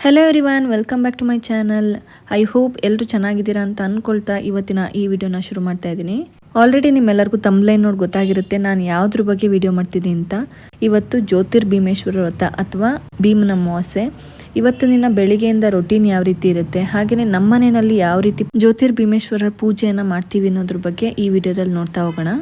Hello everyone, welcome back to my channel. I hope ಎಲ್ಲರೂ ಚೆನ್ನಾಗಿದ್ದೀರಾ ಅಂತ ಅಂದ್ಕೊಳ್ತಾ ಇವತ್ತಿನ ಈ ವಿಡಿಯೋನ ಶುರು ಮಾಡ್ತಾ ಇದ್ದೀನಿ. ಆಲ್ರೆಡಿ ನಿಮ್ಮೆಲ್ಲರಿಗೂ ತಮ್ಲೈನ್ ನೋಡಿ ಗೊತ್ತಾಗಿರುತ್ತೆ ನಾನು ಯಾವುದ್ರ ಬಗ್ಗೆ ವಿಡಿಯೋ ಮಾಡ್ತಿದ್ದೀನಿ ಅಂತ. ಇವತ್ತು ಜ್ಯೋತಿರ್ಭೀಮೇಶ್ವರ ವ್ರತ ಅಥವಾ ಭೀಮನ ಅಮಾವಾಸ್ಯೆ. ಇವತ್ತು ದಿನ ಬೆಳಿಗ್ಗೆಯಿಂದ ರೊಟೀನ್ ಯಾವ ರೀತಿ ಇರುತ್ತೆ, ಹಾಗೆಯೇ ನಮ್ಮ ಮನೆಯಲ್ಲಿ ಯಾವ ರೀತಿ ಜ್ಯೋತಿರ್ಭೀಮೇಶ್ವರ ಪೂಜೆಯನ್ನು ಮಾಡ್ತೀವಿ ಅನ್ನೋದ್ರ ಬಗ್ಗೆ ಈ ವಿಡಿಯೋದಲ್ಲಿ ನೋಡ್ತಾ ಹೋಗೋಣ.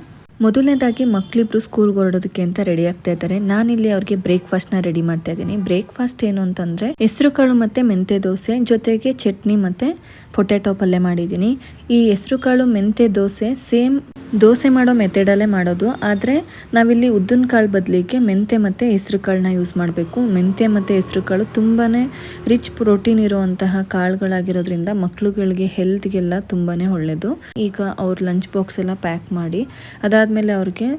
ಮೊದಲನೇದಾಗಿ ಮಕ್ಕಳಿಬ್ರು ಸ್ಕೂಲ್ಗೆ ಹೊರಡೋದಕ್ಕೆ ಅಂತ ರೆಡಿ ಆಗ್ತಾ ಇದ್ದಾರೆ. ನಾನಿಲ್ಲಿ ಅವ್ರಿಗೆ ಬ್ರೇಕ್ಫಾಸ್ಟ್ನ ರೆಡಿ ಮಾಡ್ತಾ ಇದ್ದೀನಿ. ಬ್ರೇಕ್ಫಾಸ್ಟ್ ಏನು ಅಂತಂದರೆ ಹೆಸರು ಕಾಳು ಮತ್ತು ಮೆಂತೆ ದೋಸೆ ಜೊತೆಗೆ ಚಟ್ನಿ ಮತ್ತು ಪೊಟ್ಯಾಟೊ ಪಲ್ಯ ಮಾಡಿದ್ದೀನಿ. ಈ ಹೆಸರು ಕಾಳು ಮೆಂತೆ ದೋಸೆ ಸೇಮ್ ದೋಸೆ ಮಾಡೋ ಮೆಥಡಲ್ಲೇ ಮಾಡೋದು, ಆದರೆ ನಾವಿಲ್ಲಿ ಉದ್ದಿನ ಕಾಳು ಬದಲಿಗೆ ಮೆಂತೆ ಮತ್ತು ಹೆಸರು ಕಾಳನ್ನ ಯೂಸ್ ಮಾಡಬೇಕು. ಮೆಂತೆ ಮತ್ತು ಹೆಸರು ಕಾಳು ತುಂಬಾ ರಿಚ್ ಪ್ರೋಟೀನ್ ಇರುವಂತಹ ಕಾಳುಗಳಾಗಿರೋದ್ರಿಂದ ಮಕ್ಕಳುಗಳಿಗೆ ಹೆಲ್ತ್ಗೆಲ್ಲ ತುಂಬಾ ಒಳ್ಳೆಯದು. ಈಗ ಅವ್ರ ಲಂಚ್ ಬಾಕ್ಸ್ ಎಲ್ಲ ಪ್ಯಾಕ್ ಮಾಡಿ ಅದಾದಮೇಲೆ ಅವ್ರಿಗೆ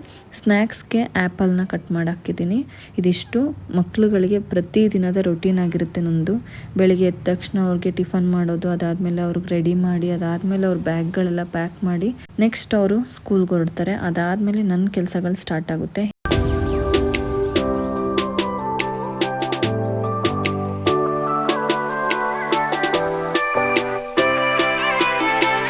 ಸ್ನ್ಯಾಕ್ಸ್ಗೆ ಆ್ಯಪಲ್ನ ಕಟ್ ಮಾಡಿ ಹಾಕಿದ್ದೀನಿ. ಇದಿಷ್ಟು ಮಕ್ಕಳುಗಳಿಗೆ ಪ್ರತಿದಿನದ ರೊಟೀನ್ ಆಗಿರುತ್ತೆ ನಮ್ಮದು. ಬೆಳಿಗ್ಗೆ ಎದ್ದ ತಕ್ಷಣ ಅವ್ರಿಗೆ ಟಿಫನ್ ಮಾಡೋದು, ಅದಾದಮೇಲೆ ಅವ್ರಿಗೆ ರೆಡಿ ಮಾಡಿ ಅದಾದಮೇಲೆ ಅವ್ರ ಬ್ಯಾಗ್ಗಳೆಲ್ಲ ಪ್ಯಾಕ್ ಮಾಡಿ ನೆಕ್ಸ್ಟ್ ಅವರು ಸ್ಕೂಲ್ಗೆ ಹೊರಡ್ತಾರೆ. ಅದಾದಮೇಲೆ ನನ್ನ ಕೆಲಸಗಳು ಸ್ಟಾರ್ಟ್ ಆಗುತ್ತೆ.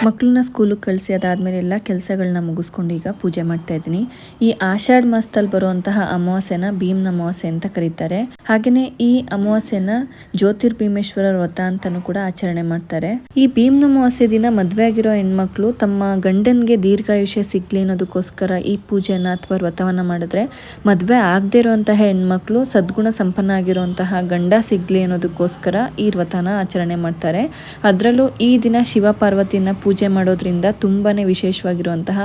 ಮಕ್ಕಳನ್ನ ಸ್ಕೂಲಿಗೆ ಕಳಿಸಿ ಅದಾದಮೇಲೆ ಎಲ್ಲ ಕೆಲಸಗಳನ್ನ ಮುಗಿಸ್ಕೊಂಡು ಈಗ ಪೂಜೆ ಮಾಡ್ತಾ ಇದ್ದೀನಿ. ಈ ಆಷಾಢ ಮಾಸದಲ್ಲಿ ಬರುವಂತಹ ಅಮಾವಾಸ್ಯೆನ ಭೀಮನ ಅಮಾವಾಸ್ಯೆ ಅಂತ ಕರೀತಾರೆ. ಹಾಗೆಯೇ ಈ ಅಮಾವಾಸ್ಯೆನ ಜ್ಯೋತಿರ್ಭೀಮೇಶ್ವರ ವ್ರತ ಅಂತಾನೂ ಕೂಡ ಆಚರಣೆ ಮಾಡ್ತಾರೆ. ಈ ಭೀಮನ ಅಮಾವಾಸ್ಯೆ ದಿನ ಮದುವೆ ಆಗಿರೋ ಹೆಣ್ಮಕ್ಳು ತಮ್ಮ ಗಂಡನ್ಗೆ ದೀರ್ಘಾಯುಷ್ಯ ಸಿಗ್ಲಿ ಅನ್ನೋದಕ್ಕೋಸ್ಕರ ಈ ಪೂಜೆನ ಅಥವಾ ವ್ರತವನ್ನ ಮಾಡಿದ್ರೆ, ಮದುವೆ ಆಗದೆ ಇರುವಂತಹ ಹೆಣ್ಮಕ್ಳು ಸದ್ಗುಣ ಸಂಪನ್ನ ಆಗಿರುವಂತಹ ಗಂಡ ಸಿಗ್ಲಿ ಅನ್ನೋದಕ್ಕೋಸ್ಕರ ಈ ವ್ರತನ ಆಚರಣೆ ಮಾಡ್ತಾರೆ. ಅದರಲ್ಲೂ ಈ ದಿನ ಶಿವ ಪಾರ್ವತಿನ ಪೂಜೆ ಮಾಡೋದ್ರಿಂದ ತುಂಬಾನೇ ವಿಶೇಷವಾಗಿರುವಂತಹ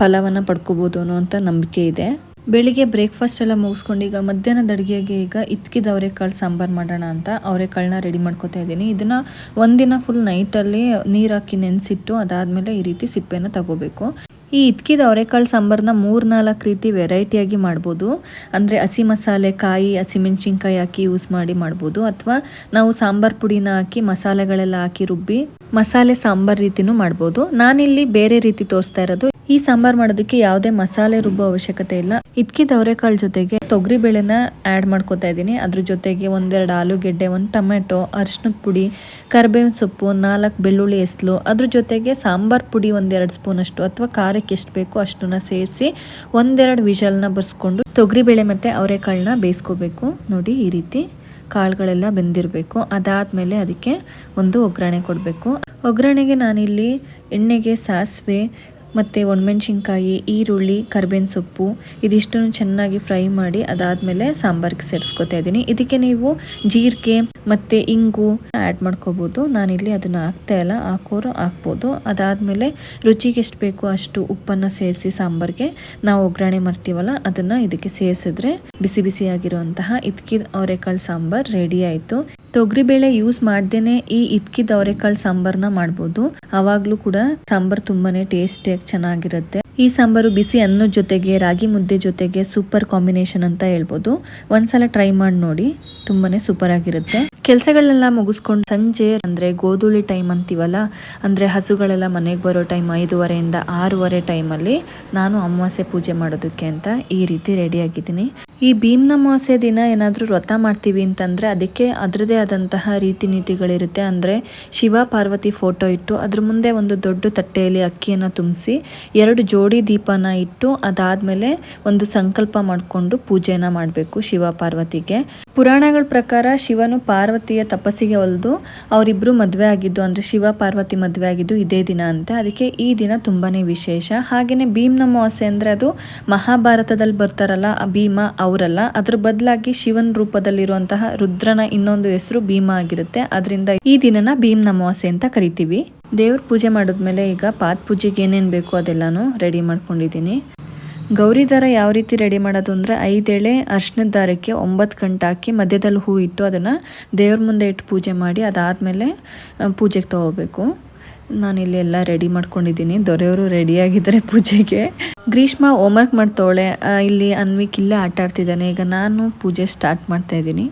ಫಲವನ್ನು ಪಡ್ಕೋಬಹುದು ಅನ್ನುವಂಥ ನಂಬಿಕೆ ಇದೆ. ಬೆಳಿಗ್ಗೆ ಬ್ರೇಕ್ಫಾಸ್ಟ್ ಎಲ್ಲ ಮುಗಿಸ್ಕೊಂಡು ಈಗ ಮಧ್ಯಾಹ್ನದ ಅಡುಗೆಗೆ ಈಗ ಇತ್ಕಿದ ಅವರೆಕಾಳು ಸಾಂಬಾರು ಮಾಡೋಣ ಅಂತ ಅವರೆಕಾಳನ್ನ ರೆಡಿ ಮಾಡ್ಕೊತಾ ಇದ್ದೀನಿ. ಇದನ್ನು ಒಂದಿನ ಫುಲ್ ನೈಟಲ್ಲಿ ನೀರು ಹಾಕಿ ನೆನೆಸಿಟ್ಟು ಅದಾದಮೇಲೆ ಈ ರೀತಿ ಸಿಪ್ಪೆನ ತಗೋಬೇಕು. ಈ ಇತ್ಕಿದ ಅವರೆಕಾಳು ಸಾಂಬಾರನ್ನ 3-4 ರೀತಿ ವೆರೈಟಿಯಾಗಿ ಮಾಡ್ಬೋದು. ಅಂದರೆ ಹಸಿ ಮಸಾಲೆ, ಕಾಯಿ, ಹಸಿಮೆಣ್ಸಿನ್ಕಾಯಿ ಹಾಕಿ ಯೂಸ್ ಮಾಡಿ ಮಾಡ್ಬೋದು, ಅಥವಾ ನಾವು ಸಾಂಬಾರು ಪುಡಿನ ಹಾಕಿ ಮಸಾಲೆಗಳೆಲ್ಲ ಹಾಕಿ ರುಬ್ಬಿ ಮಸಾಲೆ ಸಾಂಬಾರು ರೀತಿನೂ ಮಾಡ್ಬೋದು. ನಾನಿಲ್ಲಿ ಬೇರೆ ರೀತಿ ತೋರಿಸ್ತಾ ಇರೋದು. ಈ ಸಾಂಬಾರು ಮಾಡೋದಕ್ಕೆ ಯಾವುದೇ ಮಸಾಲೆ ರುಬ್ಬೋ ಅವಶ್ಯಕತೆ ಇಲ್ಲ. ಇದ್ಕಿದ ಅವರೆಕಾಳು ಜೊತೆಗೆ ತೊಗರಿ ಬೇಳೆನ ಆ್ಯಡ್ ಮಾಡ್ಕೊತಾ ಇದ್ದೀನಿ. ಅದ್ರ ಜೊತೆಗೆ 1-2 ಆಲೂಗೆಡ್ಡೆ, 1 ಟೊಮೆಟೊ, ಅರಿಶಿನದ ಪುಡಿ, ಕರಿಬೇವಿನ ಸೊಪ್ಪು, 4 ಬೆಳ್ಳುಳ್ಳಿ ಎಸ್ಲು, ಅದ್ರ ಜೊತೆಗೆ ಸಾಂಬಾರು ಪುಡಿ 1-2 ಸ್ಪೂನ್ ಅಷ್ಟು ಅಥವಾ ಖಾರಕ್ಕೆ ಎಷ್ಟು ಬೇಕೋ ಅಷ್ಟನ್ನ ಸೇರಿಸಿ 1-2 ವಿಷಲ್ನ ಬರ್ಸ್ಕೊಂಡು ತೊಗರಿಬೇಳೆ ಮತ್ತು ಅವರೆಕಾಳನ್ನ ಬೇಯಿಸ್ಕೋಬೇಕು. ನೋಡಿ ಈ ರೀತಿ ಕಾಳುಗಳೆಲ್ಲ ಬೆಂದಿರಬೇಕು. ಅದಾದಮೇಲೆ ಅದಕ್ಕೆ ಒಂದು ಒಗ್ಗರಣೆ ಕೊಡಬೇಕು. ಒಗ್ಗರಣೆಗೆ ನಾನಿಲ್ಲಿ ಎಣ್ಣೆಗೆ ಸಾಸಿವೆ ಮತ್ತು ಒಣಮೆಣ್ಸಿನ್ಕಾಯಿ, ಈರುಳ್ಳಿ, ಕರಿಬೇವಿನ ಸೊಪ್ಪು ಇದಿಷ್ಟನ್ನು ಚೆನ್ನಾಗಿ ಫ್ರೈ ಮಾಡಿ ಅದಾದಮೇಲೆ ಸಾಂಬಾರಿಗೆ ಸೇರಿಸ್ಕೊತಾ ಇದ್ದೀನಿ. ಇದಕ್ಕೆ ನೀವು ಜೀರಿಗೆ ಮತ್ತು ಇಂಗು ಆ್ಯಡ್ ಮಾಡ್ಕೋಬೋದು. ನಾನಿಲ್ಲಿ ಅದನ್ನು ಹಾಕ್ತಾ ಇಲ್ಲ, ಹಾಕೋರು ಹಾಕ್ಬೋದು. ಅದಾದಮೇಲೆ ರುಚಿಗೆ ಎಷ್ಟು ಬೇಕೋ ಅಷ್ಟು ಉಪ್ಪನ್ನು ಸೇರಿಸಿ ಸಾಂಬಾರಿಗೆ ನಾವು ಒಗ್ಗರಣೆ ಮಾಡ್ತೀವಲ್ಲ ಅದನ್ನು ಇದಕ್ಕೆ ಸೇರಿಸಿದ್ರೆ ಬಿಸಿ ಬಿಸಿಯಾಗಿರುವಂತಹ ಇತ್ಕಿದ ಅವರೆಕಾಳು ಸಾಂಬಾರು ರೆಡಿ ಆಯಿತು. ತೊಗರಿಬೇಳೆ ಯೂಸ್ ಮಾಡ್ದೇನೆ ಈ ಇತ್ಕಿದ ಅವರೆಕಾಳು ಸಾಂಬಾರನ್ನ ಮಾಡ್ಬೋದು. ಆವಾಗಲೂ ಕೂಡ ಸಾಂಬಾರು ತುಂಬಾನೇ ಟೇಸ್ಟಿಯಾಗಿ ಚೆನ್ನಾಗಿರುತ್ತೆ. ಈ ಸಾಂಬಾರು ಬಿಸಿ ಅನ್ನದ ಜೊತೆಗೆ, ರಾಗಿ ಮುದ್ದೆ ಜೊತೆಗೆ ಸೂಪರ್ ಕಾಂಬಿನೇಷನ್ ಅಂತ ಹೇಳ್ಬೋದು. ಒಂದ್ಸಲ ಟ್ರೈ ಮಾಡಿ ನೋಡಿ, ತುಂಬಾನೇ ಸೂಪರ್ ಆಗಿರುತ್ತೆ. ಕೆಲಸಗಳನ್ನೆಲ್ಲ ಮುಗಿಸ್ಕೊಂಡು ಸಂಜೆ ಅಂದರೆ ಗೋಧೂಳಿ ಟೈಮ್ ಅಂತೀವಲ್ಲ, ಅಂದರೆ ಹಸುಗಳೆಲ್ಲ ಮನೆಗೆ ಬರೋ ಟೈಮ್ 5:30 ಇಂದ 6:30 ಟೈಮಲ್ಲಿ ನಾನು ಅಮಾವಾಸ್ಯೆ ಪೂಜೆ ಮಾಡೋದಕ್ಕೆ ಅಂತ ಈ ರೀತಿ ರೆಡಿ ಆಗಿದ್ದೀನಿ. ಈ ಭೀಮನ ಅಮಾವಾಸ್ಯೆ ದಿನ ಏನಾದರೂ ವ್ರತ ಮಾಡ್ತೀವಿ ಅಂತಂದರೆ ಅದಕ್ಕೆ ಅದರದೇ ಆದಂತಹ ರೀತಿ ನೀತಿಗಳಿರುತ್ತೆ. ಅಂದರೆ ಶಿವ ಪಾರ್ವತಿ ಫೋಟೋ ಇಟ್ಟು ಅದ್ರ ಮುಂದೆ ಒಂದು ದೊಡ್ಡ ತಟ್ಟೆಯಲ್ಲಿ ಅಕ್ಕಿಯನ್ನು ತುಂಬಿಸಿ 2 ಜೋಡಿ ದೀಪನ ಇಟ್ಟು ಅದಾದಮೇಲೆ ಒಂದು ಸಂಕಲ್ಪ ಮಾಡಿಕೊಂಡು ಪೂಜೆನ ಮಾಡಬೇಕು ಶಿವ ಪಾರ್ವತಿಗೆ. ಪುರಾಣಗಳ ಪ್ರಕಾರ ಶಿವನು ಪಾರ್ವತಿಯ ತಪಸ್ಸಿಗೆ ಒಲಿದು ಅವರಿಬ್ಬರು ಮದುವೆ ಆಗಿದ್ದು, ಅಂದರೆ ಶಿವ ಪಾರ್ವತಿ ಮದುವೆ ಆಗಿದ್ದು ಇದೇ ದಿನ ಅಂತ. ಅದಕ್ಕೆ ಈ ದಿನ ತುಂಬಾ ವಿಶೇಷ. ಹಾಗೆಯೇ ಭೀಮನ ಅಮಾವಾಸ್ಯೆ ಅಂದರೆ ಅದು ಮಹಾಭಾರತದಲ್ಲಿ ಬರ್ತಾರಲ್ಲ ಆ ಭೀಮ ಅವರಲ್ಲ, ಅದ್ರ ಬದಲಾಗಿ ಶಿವನ ರೂಪದಲ್ಲಿರುವಂತಹ ರುದ್ರನ ಇನ್ನೊಂದು ಹೆಸರು ಭೀಮ ಆಗಿರುತ್ತೆ. ಅದರಿಂದ ಈ ದಿನನ ಭೀಮನ ಅಮಾವಾಸ್ಯೆ ಅಂತ ಕರಿತೀವಿ. ದೇವ್ರ ಪೂಜೆ ಮಾಡಿದ್ಮೇಲೆ ಈಗ ಪಾದ ಪೂಜೆಗೆ ಏನೇನು ಬೇಕು ಅದೆಲ್ಲಾನು ರೆಡಿ ಮಾಡ್ಕೊಂಡಿದ್ದೀನಿ. ಗೌರಿ ದಾರ ಯಾವ ರೀತಿ ರೆಡಿ ಮಾಡೋದು ಅಂದರೆ 5 ಎಳೆ ಅರ್ಶಿಣದ ದಾರಕ್ಕೆ 9 ಗಂಟೆ ಹಾಕಿ ಮಧ್ಯದಲ್ಲಿ ಹೂ ಇಟ್ಟು ಅದನ್ನು ದೇವ್ರ ಮುಂದೆ ಇಟ್ಟು ಪೂಜೆ ಮಾಡಿ ಅದಾದಮೇಲೆ ಪೂಜೆಗೆ ತಗೋಬೇಕು. ನಾನಿಲ್ಲಿ ಎಲ್ಲ ರೆಡಿ ಮಾಡ್ಕೊಂಡಿದ್ದೀನಿ. ದೊರೆಯವರು ರೆಡಿಯಾಗಿದ್ದಾರೆ ಪೂಜೆಗೆ. ಗ್ರೀಷ್ಮ ಹೋಮ್ವರ್ಕ್ ಮಾಡ್ತವಳೆ, ಇಲ್ಲಿ ಅನ್ವಿಕ್ ಇಲ್ಲೇ ಆಟ ಆಡ್ತಿದ್ದಾನೆ. ಈಗ ನಾನು ಪೂಜೆ ಸ್ಟಾರ್ಟ್ ಮಾಡ್ತಾ ಇದ್ದೀನಿ.